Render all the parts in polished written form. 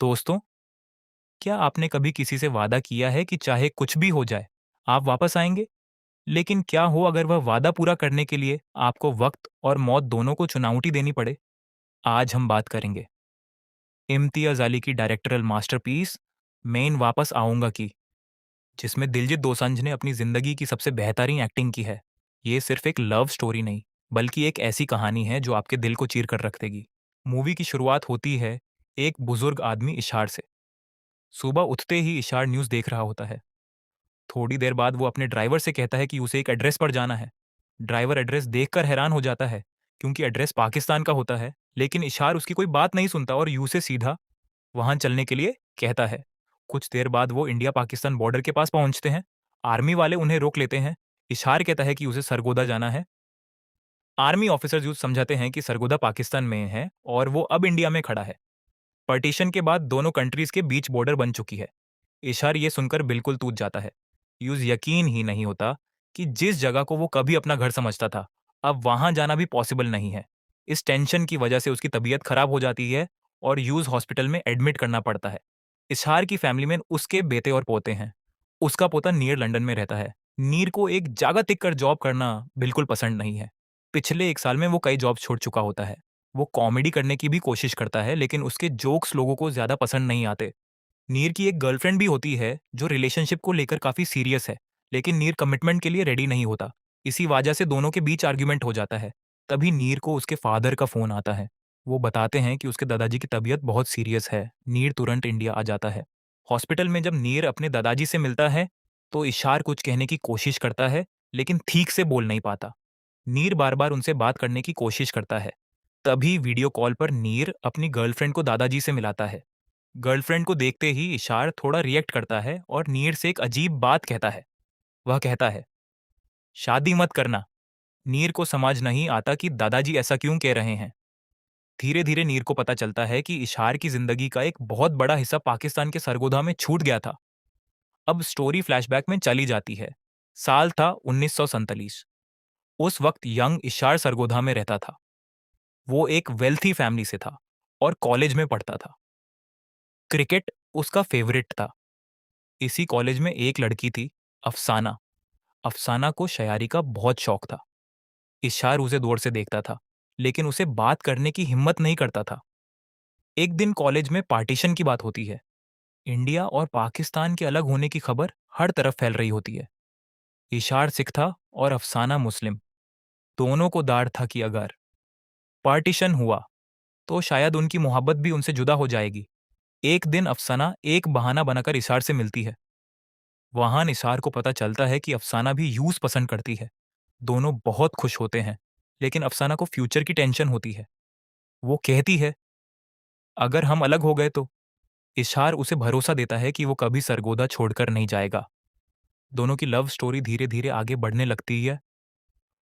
दोस्तों, क्या आपने कभी किसी से वादा किया है कि चाहे कुछ भी हो जाए, आप वापस आएंगे? लेकिन क्या हो अगर वह वादा पूरा करने के लिए आपको वक्त और मौत दोनों को चुनौती देनी पड़े? आज हम बात करेंगे इम्तियाज अली की डायरेक्टरल मास्टरपीस मैं वापस आऊंगा की, जिसमें दिलजीत दोसांझ ने अपनी जिंदगी की सबसे बेहतरीन एक्टिंग की है। ये सिर्फ एक लव स्टोरी नहीं, बल्कि एक ऐसी कहानी है जो आपके दिल को चीर कर रख देगी। मूवी की शुरुआत होती है एक बुजुर्ग आदमी इशार से। सुबह उठते ही इशार न्यूज़ देख रहा होता है। थोड़ी देर बाद वो अपने ड्राइवर से कहता है कि उसे एक एड्रेस पर जाना है। ड्राइवर एड्रेस देखकर हैरान हो जाता है, क्योंकि एड्रेस पाकिस्तान का होता है, लेकिन इशार उसकी कोई बात नहीं सुनता और यू से सीधा वहां चलने के लिए कहता है। कुछ देर बाद वो इंडिया पाकिस्तान बॉर्डर के पास पहुंचते हैं। आर्मी वाले उन्हें रोक लेते हैं। इशार कहता है कि उसे सरगोदा जाना है। आर्मी ऑफिसर्स यूँ समझाते हैं कि सरगोदा पाकिस्तान में है और वो अब इंडिया में खड़ा है। पार्टीशन के बाद दोनों कंट्रीज के बीच बॉर्डर बन चुकी है। इशार ये सुनकर बिल्कुल टूट जाता है। यूज यकीन ही नहीं होता कि जिस जगह को वो कभी अपना घर समझता था, अब वहां जाना भी पॉसिबल नहीं है। इस टेंशन की वजह से उसकी तबीयत खराब हो जाती है और यूज हॉस्पिटल में एडमिट करना पड़ता है। इशार की फैमिली में उसके बेटे और पोते हैं। उसका पोता नीर लंदन में रहता है। नीर को एक जगह टिक कर जॉब करना बिल्कुल पसंद नहीं है। पिछले एक साल में वो कई जॉब छोड़ चुका होता है। वो कॉमेडी करने की भी कोशिश करता है, लेकिन उसके जोक्स लोगों को ज्यादा पसंद नहीं आते। नीर की एक गर्लफ्रेंड भी होती है जो रिलेशनशिप को लेकर काफी सीरियस है, लेकिन नीर कमिटमेंट के लिए रेडी नहीं होता। इसी वजह से दोनों के बीच आर्ग्यूमेंट हो जाता है। तभी नीर को उसके फादर का फोन आता है। वो बताते हैं कि उसके दादाजी की तबीयत बहुत सीरियस है। नीर तुरंत इंडिया आ जाता है। हॉस्पिटल में जब नीर अपने दादाजी से मिलता है, तो इशार कुछ कहने की कोशिश करता है, लेकिन ठीक से बोल नहीं पाता। नीर बार बार उनसे बात करने की कोशिश करता है। तभी वीडियो कॉल पर नीर अपनी गर्लफ्रेंड को दादाजी से मिलाता है। गर्लफ्रेंड को देखते ही इशार थोड़ा रिएक्ट करता है और नीर से एक अजीब बात कहता है। वह कहता है, शादी मत करना। नीर को समझ नहीं आता कि दादाजी ऐसा क्यों कह रहे हैं। धीरे धीरे नीर को पता चलता है कि इशार की जिंदगी का एक बहुत बड़ा हिस्सा पाकिस्तान के सरगोधा में छूट गया था। अब स्टोरी फ्लैशबैक में चली जाती है। साल था 1947। उस वक्त यंग इशार सरगोधा में रहता था। वो एक वेल्थी फैमिली से था और कॉलेज में पढ़ता था। क्रिकेट उसका फेवरेट था। इसी कॉलेज में एक लड़की थी, अफसाना। अफसाना को शायरी का बहुत शौक था। इशार उसे दूर से देखता था, लेकिन उसे बात करने की हिम्मत नहीं करता था। एक दिन कॉलेज में पार्टीशन की बात होती है। इंडिया और पाकिस्तान के अलग होने की खबर हर तरफ फैल रही होती है। इशार सिख था और अफसाना मुस्लिम। दोनों को दाड़ था कि अगर पार्टीशन हुआ तो शायद उनकी मोहब्बत भी उनसे जुदा हो जाएगी। एक दिन अफसाना एक बहाना बनाकर इशार से मिलती है। वहां निसार को पता चलता है कि अफसाना भी यूज पसंद करती है। दोनों बहुत खुश होते हैं, लेकिन अफसाना को फ्यूचर की टेंशन होती है। वो कहती है, अगर हम अलग हो गए तो। इशार उसे भरोसा देता है कि वो कभी सरगोदा छोड़कर नहीं जाएगा। दोनों की लव स्टोरी धीरे धीरे आगे बढ़ने लगती है।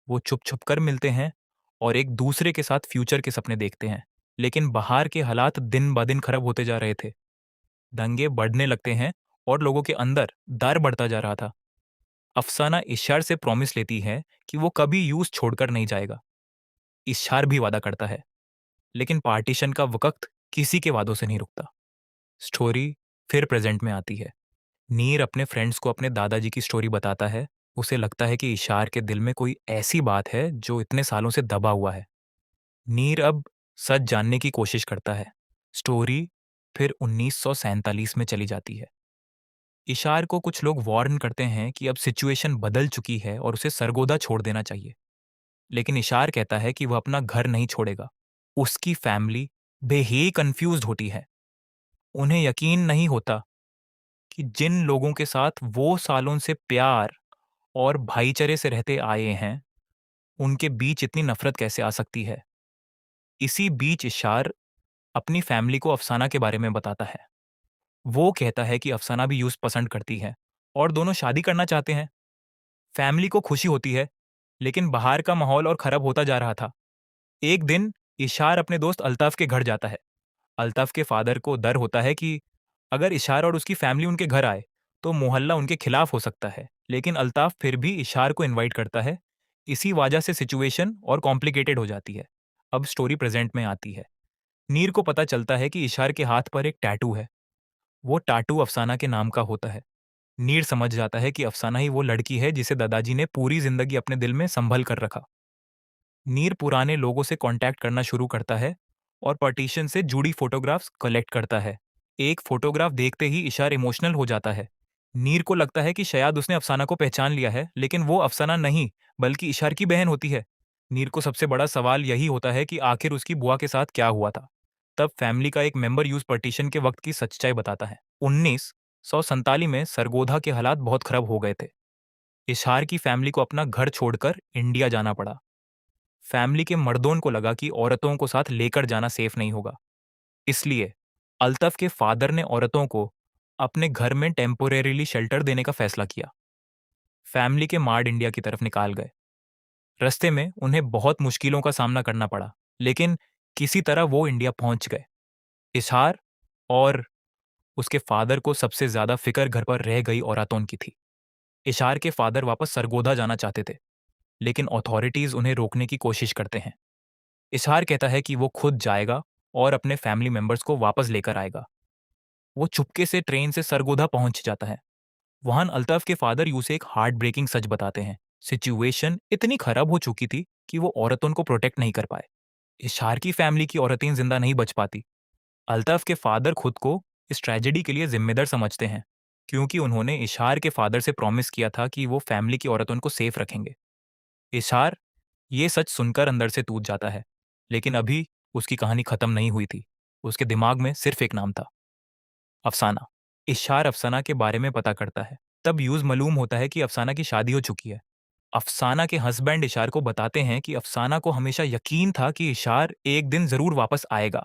वो छुप छुप कर मिलते हैं और एक दूसरे के साथ फ्यूचर के सपने देखते हैं। लेकिन बाहर के हालात दिन ब दिन खराब होते जा रहे थे। दंगे बढ़ने लगते हैं और लोगों के अंदर डर बढ़ता जा रहा था। अफसाना इशार से प्रॉमिस लेती है कि वो कभी यूज छोड़कर नहीं जाएगा। इशार भी वादा करता है, लेकिन पार्टीशन का वक्त किसी के वादों से नहीं रुकता। स्टोरी फिर प्रेजेंट में आती है। नीर अपने फ्रेंड्स को अपने दादाजी की स्टोरी बताता है। उसे लगता है कि इशार के दिल में कोई ऐसी बात है जो इतने सालों से दबा हुआ है। नीर अब सच जानने की कोशिश करता है। स्टोरी फिर 1947 में चली जाती है। इशार को कुछ लोग वार्न करते हैं कि अब सिचुएशन बदल चुकी है और उसे सरगोदा छोड़ देना चाहिए। लेकिन इशार कहता है कि वह अपना घर नहीं छोड़ेगा। उसकी फैमिली बेही कंफ्यूज्ड होती है। उन्हें यकीन नहीं होता कि जिन लोगों के साथ वो सालों से प्यार और भाईचारे से रहते आए हैं, उनके बीच इतनी नफरत कैसे आ सकती है। इसी बीच इशार अपनी फैमिली को अफसाना के बारे में बताता है। वो कहता है कि अफसाना भी यूस पसंद करती है और दोनों शादी करना चाहते हैं। फैमिली को खुशी होती है, लेकिन बाहर का माहौल और खराब होता जा रहा था। एक दिन इशार अपने दोस्त अल्ताफ के घर जाता है। अल्ताफ के फादर को डर होता है कि अगर इशार और उसकी फैमिली उनके घर आए तो मोहल्ला उनके खिलाफ हो सकता है, लेकिन अल्ताफ फिर भी इशार को इनवाइट करता है। इसी वजह से सिचुएशन और कॉम्प्लिकेटेड हो जाती है। अब स्टोरी प्रेजेंट में आती है। नीर को पता चलता है कि इशार के हाथ पर एक टैटू है। वो टैटू अफसाना के नाम का होता है। नीर समझ जाता है कि अफसाना ही वो लड़की है जिसे दादाजी ने पूरी जिंदगी अपने दिल में संभल कर रखा। नीर पुराने लोगों से कांटेक्ट करना शुरू करता है और पार्टीशन से जुड़ी फोटोग्राफ्स कलेक्ट करता है। एक फोटोग्राफ देखते ही इशार इमोशनल हो जाता है। नीर को लगता है कि शायद उसने अफसाना को पहचान लिया है, लेकिन वो अफसाना नहीं, बल्कि इशार की बहन होती है। नीर को सबसे बड़ा सवाल यही होता है कि आखिर उसकी बुआ के साथ क्या हुआ था। तब फैमिली का एक मेंबर यूज पार्टीशन के वक्त की सच्चाई बताता है। 1947 में सरगोधा के हालात बहुत खराब हो गए थे। इशार की फैमिली को अपना घर छोड़कर इंडिया जाना पड़ा। फैमिली के मर्दों को लगा कि औरतों को साथ लेकर जाना सेफ नहीं होगा। इसलिए अल्तफ के फादर ने औरतों को अपने घर में टेम्पोरेरीली शेल्टर देने का फैसला किया। फैमिली के मार्ड इंडिया की तरफ निकाल गए। रास्ते में उन्हें बहुत मुश्किलों का सामना करना पड़ा, लेकिन किसी तरह वो इंडिया पहुंच गए। इशहार और उसके फादर को सबसे ज्यादा फिक्र घर पर रह गई औरतों की थी। इशहार के फादर वापस सरगोधा जाना चाहते थे, लेकिन अथॉरिटीज उन्हें रोकने की कोशिश करते हैं। इशहार कहता है कि वो खुद जाएगा और अपने फैमिली मेंबर्स को वापस लेकर आएगा। वो चुपके से ट्रेन से सरगोधा पहुंच जाता है। वहां अल्ताफ के फादर यूं से एक हार्ट ब्रेकिंग सच बताते हैं। सिचुएशन इतनी खराब हो चुकी थी कि वो औरतों को प्रोटेक्ट नहीं कर पाए। इशार की फैमिली की औरतें जिंदा नहीं बच पाती। अल्ताफ के फादर खुद को इस ट्रेजेडी के लिए जिम्मेदार समझते हैं, क्योंकि उन्होंने इशार के फादर से प्रॉमिस किया था कि वो फैमिली की औरतों को सेफ रखेंगे। इशार ये सच सुनकर अंदर से टूट जाता है, लेकिन अभी उसकी कहानी खत्म नहीं हुई थी। उसके दिमाग में सिर्फ एक नाम था, अफसाना। इशार अफसाना के बारे में पता करता है। तब यूज मालूम होता है कि अफसाना की शादी हो चुकी है। अफसाना के हस्बैंड इशार को बताते हैं कि अफसाना को हमेशा यकीन था कि इशार एक दिन जरूर वापस आएगा।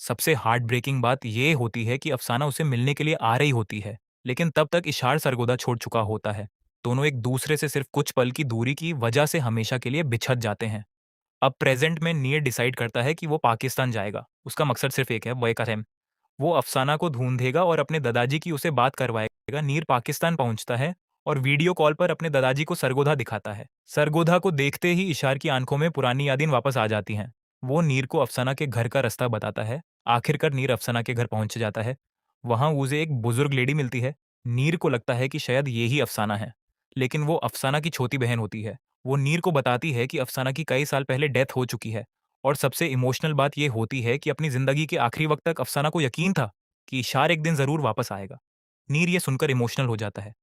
सबसे हार्ट ब्रेकिंग बात यह होती है कि अफसाना उसे मिलने के लिए आ रही होती है, लेकिन तब तक इशार सरगोदा छोड़ चुका होता है। दोनों एक दूसरे से सिर्फ कुछ पल की दूरी की वजह से हमेशा के लिए बिछड़ जाते हैं। अब प्रेजेंट में नीर डिसाइड करता है कि वो पाकिस्तान जाएगा। उसका मकसद सिर्फ एक है, वो वो अफसाना को ढूंढेगा और अपने दादाजी की उसे बात करवाएगा। नीर पाकिस्तान पहुंचता है और वीडियो कॉल पर अपने दादाजी को सरगोधा दिखाता है। सरगोधा को देखते ही इशार की आंखों में पुरानी यादें वापस आ जाती हैं। वो नीर को अफसाना के घर का रास्ता बताता है। आखिरकार नीर अफसाना के घर पहुंच जाता है। वहां उसे एक बुजुर्ग लेडी मिलती है। नीर को लगता है कि शायद ये ही अफसाना है, लेकिन वो अफसाना की छोटी बहन होती है। वो नीर को बताती है कि अफसाना की कई साल पहले डेथ हो चुकी है, और सबसे इमोशनल बात यह होती है कि अपनी जिंदगी के आखिरी वक्त तक अफसाना को यकीन था कि इशार एक दिन जरूर वापस आएगा। नीर ये सुनकर इमोशनल हो जाता है।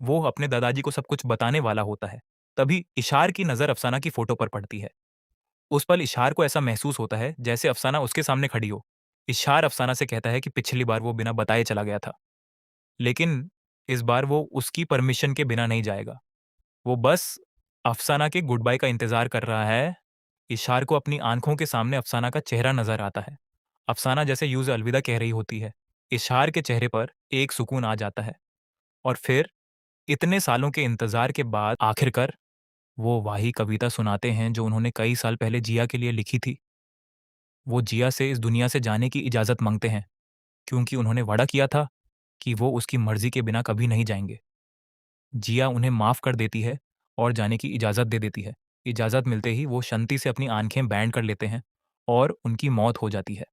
वो अपने दादाजी को सब कुछ बताने वाला होता है। तभी इशार की नजर अफसाना की फोटो पर पड़ती है। उस पल इशार को ऐसा महसूस होता है जैसे अफसाना उसके सामने खड़ी हो। इशार अफसाना से कहता है कि पिछली बार वो बिना बताए चला गया था, लेकिन इस बार वो उसकी परमिशन के बिना नहीं जाएगा। वो बस अफसाना के गुड बाय का इंतजार कर रहा है। इशार को अपनी आंखों के सामने अफसाना का चेहरा नजर आता है। अफसाना जैसे यूज अलविदा कह रही होती है। इशार के चेहरे पर एक सुकून आ जाता है, और फिर इतने सालों के इंतजार के बाद आखिरकार वो वही कविता सुनाते हैं जो उन्होंने कई साल पहले जिया के लिए लिखी थी। वो जिया से इस दुनिया से जाने की इजाजत मांगते हैं, क्योंकि उन्होंने वादा किया था कि वो उसकी मर्जी के बिना कभी नहीं जाएंगे। जिया उन्हें माफ कर देती है और जाने की इजाजत दे देती है। इजाजत मिलते ही वो शांति से अपनी आंखें बैंड कर लेते हैं और उनकी मौत हो जाती है।